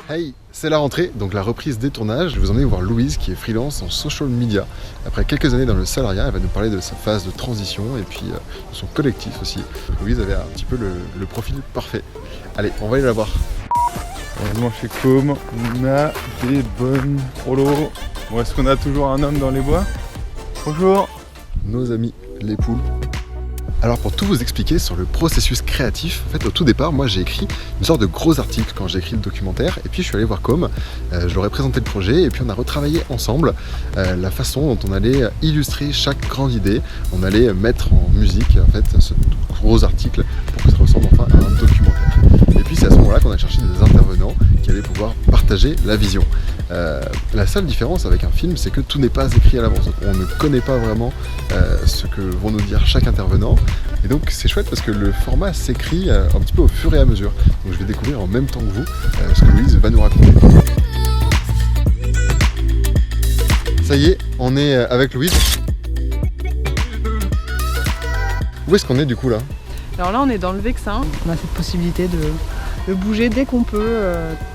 Hey, c'est la rentrée, donc la reprise des tournages. Je vais vous emmener voir Louise qui est freelance en social media. Après quelques années dans le salariat, elle va nous parler de sa phase de transition et puis de son collectif aussi. Louise avait un petit peu le profil parfait. Allez, on va aller la voir. Heureusement chez Com, on a des bonnes prolos. Bon, est-ce qu'on a toujours un homme dans les bois? Bonjour. Nos amis, les poules. Alors pour tout vous expliquer sur le processus créatif, en fait au tout départ, moi j'ai écrit une sorte de gros article quand j'ai écrit le documentaire et puis je suis allé voir Com, je leur ai présenté le projet et puis on a retravaillé ensemble la façon dont on allait illustrer chaque grande idée, on allait mettre en musique en fait ce gros article pour que ça ressemble enfin à un documentaire. Et puis c'est à ce moment-là qu'on a cherché des intervenants qui allaient pouvoir partager la vision. La seule différence avec un film, c'est que tout n'est pas écrit à l'avance. On ne connaît pas vraiment ce que vont nous dire chaque intervenant. Et donc c'est chouette parce que le format s'écrit un petit peu au fur et à mesure. Donc je vais découvrir en même temps que vous ce que Louise va nous raconter. Ça y est, on est avec Louise. Où est-ce qu'on est du coup là? Alors là on est dans le Vexin. On a cette possibilité de bouger dès qu'on peut,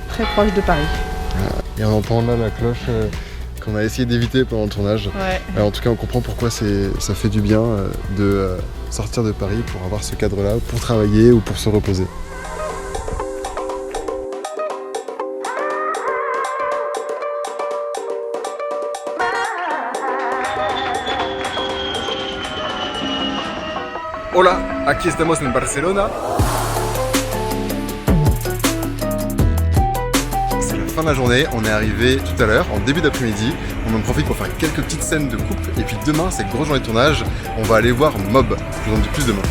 très proche de Paris. Et on entend là la cloche qu'on a essayé d'éviter pendant le tournage. Ouais. En tout cas on comprend pourquoi ça fait du bien de sortir de Paris pour avoir ce cadre-là, pour travailler ou pour se reposer. Hola, aquí estamos en Barcelona. Fin de la journée, on est arrivé tout à l'heure, en début d'après-midi. On en profite pour faire quelques petites scènes de coupe. Et puis demain, c'est grosse journée de tournage. On va aller voir Mob. Je vous en dis plus demain.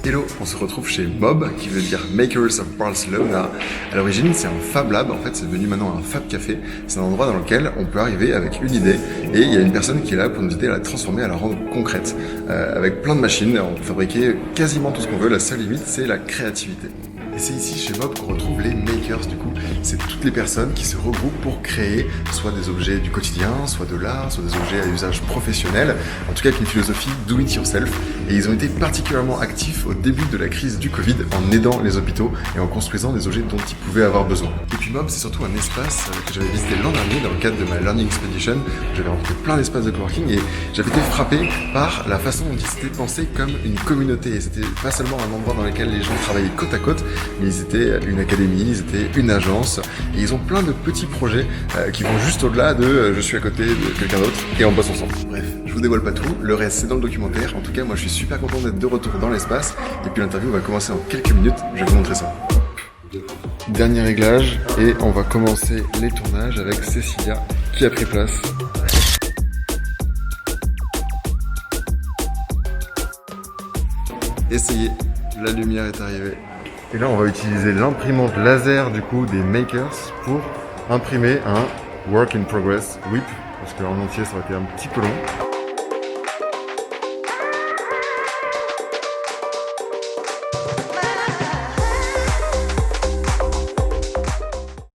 Hello, on se retrouve chez Mob, qui veut dire Makers of Barcelona. À l'origine, c'est un Fab Lab, en fait, c'est devenu maintenant un Fab Café. C'est un endroit dans lequel on peut arriver avec une idée et il y a une personne qui est là pour nous aider à la transformer, à la rendre concrète. Avec plein de machines, on peut fabriquer quasiment tout ce qu'on veut, la seule limite, c'est la créativité. Et c'est ici, chez Mob, qu'on retrouve les makers, du coup. C'est toutes les personnes qui se regroupent pour créer soit des objets du quotidien, soit de l'art, soit des objets à usage professionnel, en tout cas avec une philosophie do it yourself. Et ils ont été particulièrement actifs au début de la crise du Covid en aidant les hôpitaux et en construisant des objets dont ils pouvaient avoir besoin. Et puis Mob, c'est surtout un espace que j'avais visité l'an dernier dans le cadre de ma Learning Expedition. J'avais rencontré plein d'espaces de coworking et j'avais été frappé par la façon dont ils s'étaient pensés comme une communauté. Et c'était pas seulement un endroit dans lequel les gens travaillaient côte à côte, mais ils étaient une académie, ils étaient une agence, et ils ont plein de petits projets qui vont juste au-delà de je suis à côté de quelqu'un d'autre et on bosse ensemble. Bref, je vous dévoile pas tout, le reste c'est dans le documentaire. En tout cas, moi je suis super content d'être de retour dans l'espace, et puis l'interview va commencer en quelques minutes, je vais vous montrer ça. Dernier réglage, et on va commencer les tournages avec Cécilia qui a pris place. Essayez, la lumière est arrivée. Et là, on va utiliser l'imprimante laser du coup des makers pour imprimer un work in progress whip, parce qu'en entier ça aurait été un petit peu long.